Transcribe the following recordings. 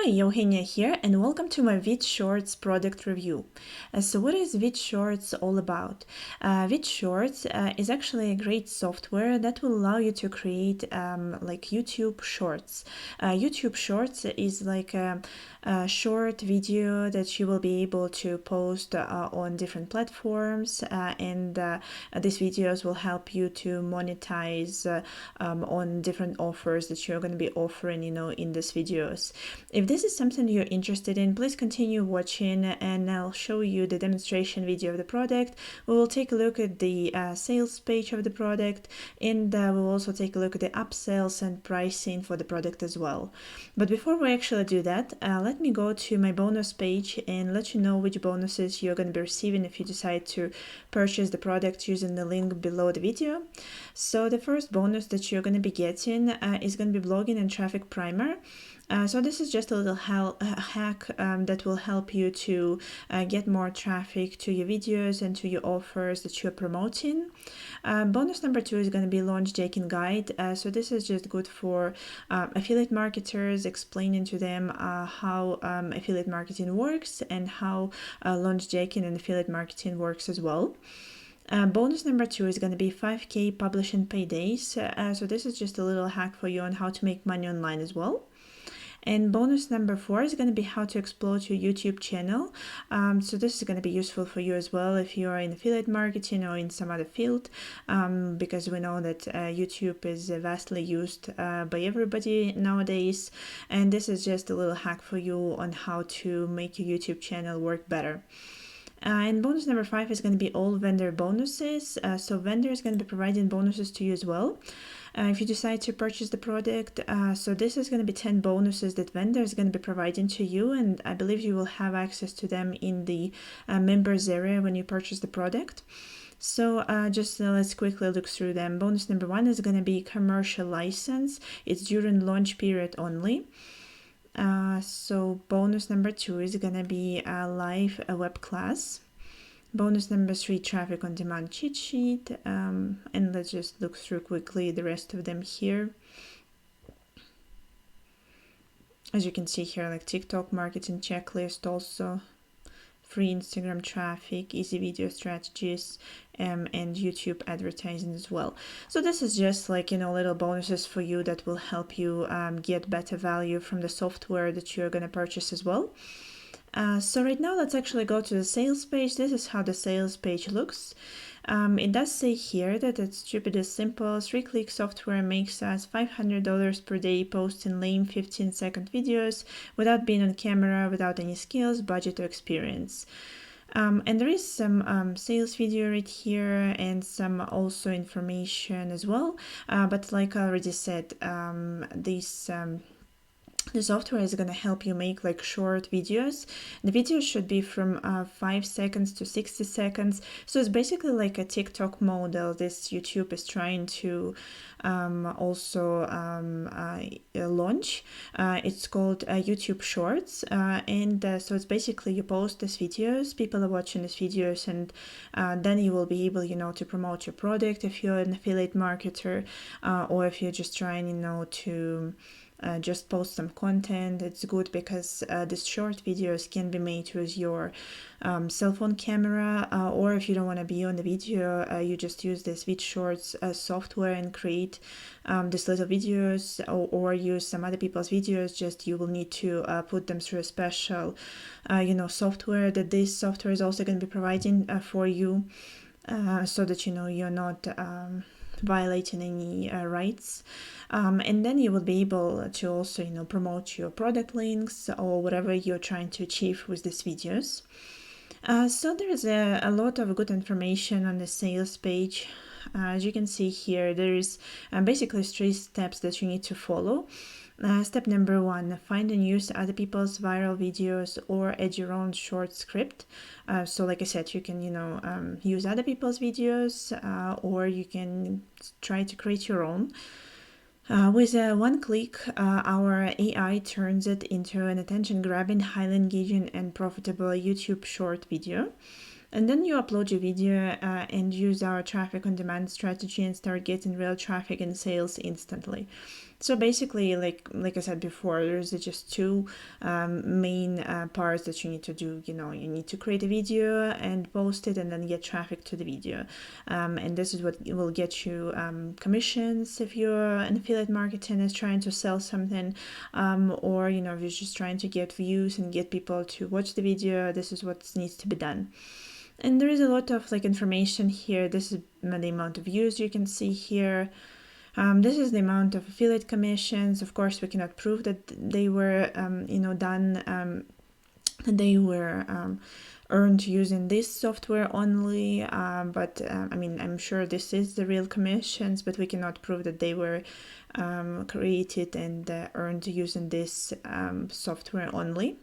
Hi, Eugenia here, and welcome to my VidShortz product review. So what is VidShortz all about? VidShortz is actually a great software that will allow you to create like YouTube Shorts. YouTube Shorts is like a short video that you will be able to post on different platforms, and these videos will help you to monetize on different offers that you're going to be offering, in these videos. If this is something you're interested in, please continue watching and I'll show you the demonstration video of the product. We will take a look at the sales page of the product, and we'll also take a look at the upsells and pricing for the product as well. But before we actually do that, let me go to my bonus page and let you know which bonuses you're going to be receiving if you decide to purchase the product using the link below the video. So the first bonus that you're going to be getting is going to be blogging and traffic primer. So this is just a little hack that will help you to get more traffic to your videos and to your offers that you're promoting. Bonus number 2 is going to be launch jacking guide. So this is just good for affiliate marketers, explaining to them how affiliate marketing works and how launch jacking and affiliate marketing works as well. Bonus number 2 is going to be 5K publishing paydays. So this is just a little hack for you on how to make money online as well. And bonus number 4 is going to be how to explode your YouTube channel. So this is going to be useful for you as well if you are in affiliate marketing or in some other field, because we know that YouTube is vastly used by everybody nowadays. And this is just a little hack for you on how to make your YouTube channel work better. And bonus number 5 is going to be all vendor bonuses. So vendor is going to be providing bonuses to you as well. If you decide to purchase the product, so this is going to be 10 bonuses that vendor is going to be providing to you, and I believe you will have access to them in the members area when you purchase the product. So let's quickly look through them. Bonus number 1 is going to be commercial license. It's during launch period only. So bonus number 2 is going to be a live web class. Bonus number 3, traffic on demand cheat sheet. And let's just look through quickly the rest of them here. As you can see here, like TikTok marketing checklist, also free Instagram traffic, easy video strategies, and YouTube advertising as well. So this is just like, little bonuses for you that will help you get better value from the software that you're going to purchase as well. So right now, let's actually go to the sales page. This is how the sales page looks. It does say here that it's stupid as simple. 3-click software makes us $500 per day posting lame 15-second videos without being on camera, without any skills, budget, or experience. And there is some sales video right here and some also information as well. But like I already said, the software is going to help you make like short videos. The videos should be from 5 seconds to 60 seconds. So it's basically like a TikTok model this YouTube is trying to also launch. It's called YouTube Shorts. So it's basically you post these videos, people are watching these videos, and then you will be able, to promote your product if you're an affiliate marketer, or if you're just trying, to just post some content. It's good because these short videos can be made with your cell phone camera, or if you don't want to be on the video, you just use this VidShortz software and create these little videos, or use some other people's videos. Just you will need to put them through a special software that this software is also going to be providing for you, so that you're not violating any rights, and then you will be able to also promote your product links or whatever you're trying to achieve with these videos. So there is a lot of good information on the sales page. As you can see here, there is basically 3 steps that you need to follow. Step number 1, find and use other people's viral videos or add your own short script. So like I said, you can, use other people's videos, or you can try to create your own. With one click, our AI turns it into an attention-grabbing, highly engaging, and profitable YouTube short video. And then you upload your video and use our traffic on demand strategy and start getting real traffic and sales instantly. So basically, like I said before, there's just two main parts that you need to do. You know, you need to create a video and post it, and then get traffic to the video. And this is what will get you commissions if you're an affiliate marketer and is trying to sell something, or you know, if you're just trying to get views and get people to watch the video. This is what needs to be done. And there is a lot of like information here. This is the amount of views you can see here. This is the amount of affiliate commissions. Of course, we cannot prove that they were, done, that they were earned using this software only. But I mean, I'm sure this is the real commissions, but we cannot prove that they were created and earned using this software only.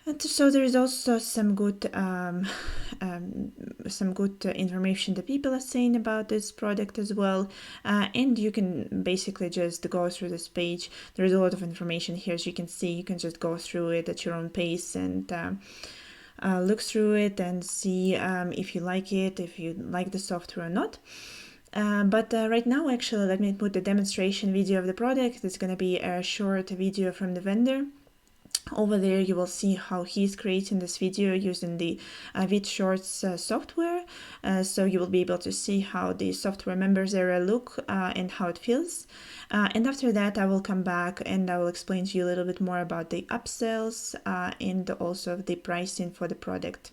And so there is also some good information that people are saying about this product as well, and you can basically just go through this page. There is a lot of information here, as you can see. You can just go through it at your own pace and look through it and see if you like it, if you like the software or not. But right now, actually, let me put the demonstration video of the product. It's going to be a short video from the vendor. Over there you will see how he's creating this video using the VidShortz software. So you will be able to see how the software members area look and how it feels. And after that I will come back and I will explain to you a little bit more about the upsells and also the pricing for the product.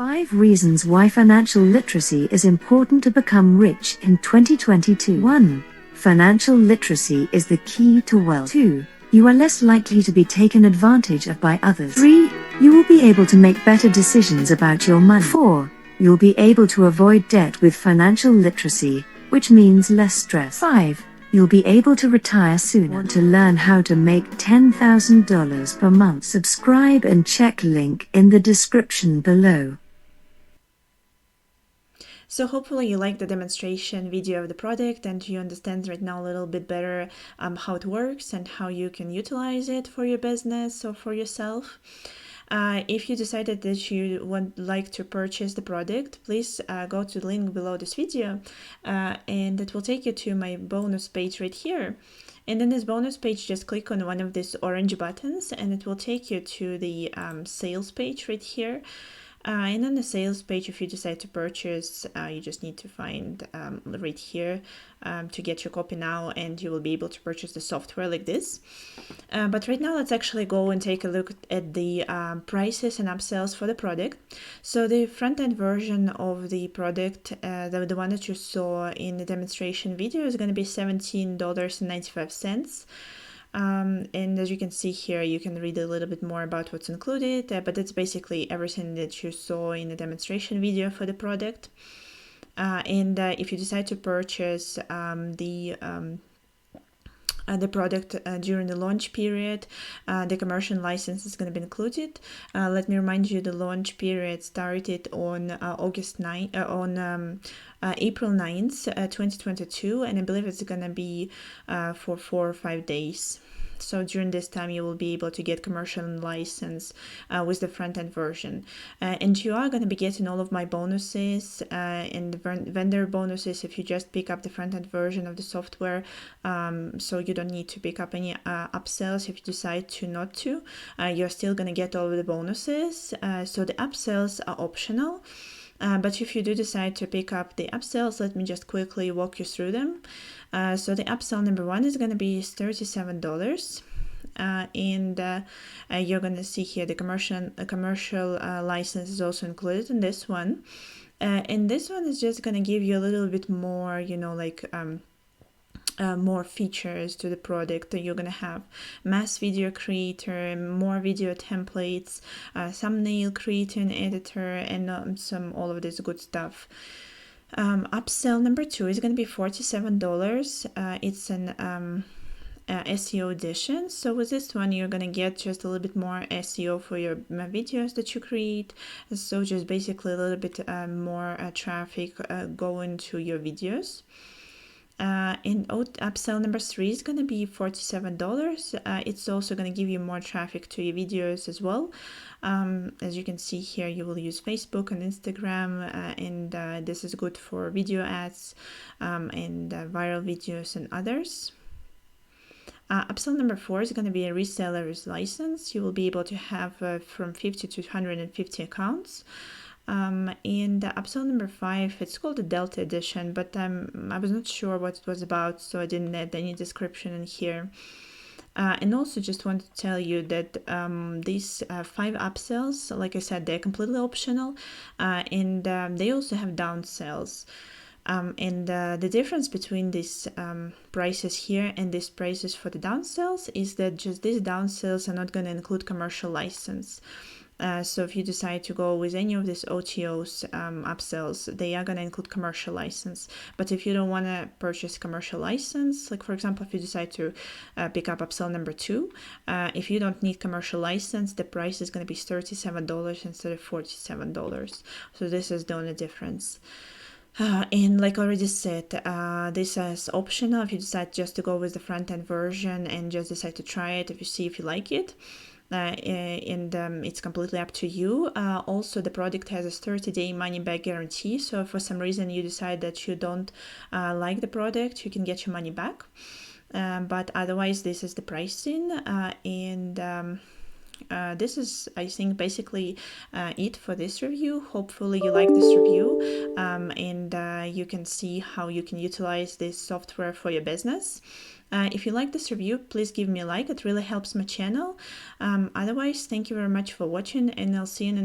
5 reasons why financial literacy is important to become rich in 2022. 1. Financial literacy is the key to wealth. 2. You are less likely to be taken advantage of by others. 3. You will be able to make better decisions about your money. 4. You'll be able to avoid debt with financial literacy, which means less stress. 5. You'll be able to retire sooner. Want to learn how to make $10,000 per month? Subscribe and check link in the description below. So hopefully you like the demonstration video of the product and you understand right now a little bit better how it works and how you can utilize it for your business or for yourself. If you decided that you would like to purchase the product, please go to the link below this video and it will take you to my bonus page right here. And in this bonus page, just click on one of these orange buttons and it will take you to the sales page right here. And on the sales page, if you decide to purchase, you just need to find right here to get your copy now, and you will be able to purchase the software like this. But right now, let's actually go and take a look at the prices and upsells for the product. So the front-end version of the product, the one that you saw in the demonstration video, is going to be $17.95. And as you can see here, you can read a little bit more about what's included, but that's basically everything that you saw in the demonstration video for the product. And if you decide to purchase the product during the launch period, the commercial license is going to be included. Let me remind you, the launch period started on April 9th, 2022, and I believe it's going to be for 4 or 5 days. So during this time, you will be able to get commercial license with the front-end version. And you are going to be getting all of my bonuses and vendor bonuses if you just pick up the front-end version of the software. So you don't need to pick up any upsells if you decide to not to. You're still going to get all of the bonuses. So the upsells are optional. But if you do decide to pick up the upsells, let me just quickly walk you through them. So the upsell number 1 is going to be $37. And you're going to see here the commercial license is also included in this one. And this one is just going to give you a little bit more, more features to the product. You're gonna have mass video creator, more video templates, thumbnail creator and editor, and all of this good stuff. Upsell number 2 is gonna be $47. It's an SEO edition. So with this one, you're gonna get just a little bit more SEO for your videos that you create. So just basically a little bit more traffic going to your videos. And upsell number 3 is going to be $47. It's also going to give you more traffic to your videos as well. As you can see here, you will use Facebook and Instagram, and this is good for video ads and viral videos and others. Upsell number 4 is going to be a reseller's license. You will be able to have from 50 to 150 accounts. And upsell number 5, it's called the Delta Edition, but I was not sure what it was about, so I didn't add any description in here. And also just want to tell you that these 5 upsells, like I said, they're completely optional, and they also have downsells. And the difference between these prices here and these prices for the downsells is that just these downsells are not going to include commercial license. So if you decide to go with any of these OTOs upsells, they are going to include commercial license. But if you don't want to purchase commercial license, like for example, if you decide to pick up upsell number 2, if you don't need commercial license, the price is going to be $37 instead of $47. So this is the only difference. And like I already said, this is optional if you decide just to go with the front-end version and just decide to try it if you see if you like it. And it's completely up to you. Also, the product has a 30-day money-back guarantee, so if for some reason you decide that you don't like the product, you can get your money back. But otherwise, this is the pricing, and this is, I think, basically it for this review. Hopefully you like this review, and you can see how you can utilize this software for your business. If you like this review, please give me a like. It really helps my channel. Otherwise, thank you very much for watching, and I'll see you in the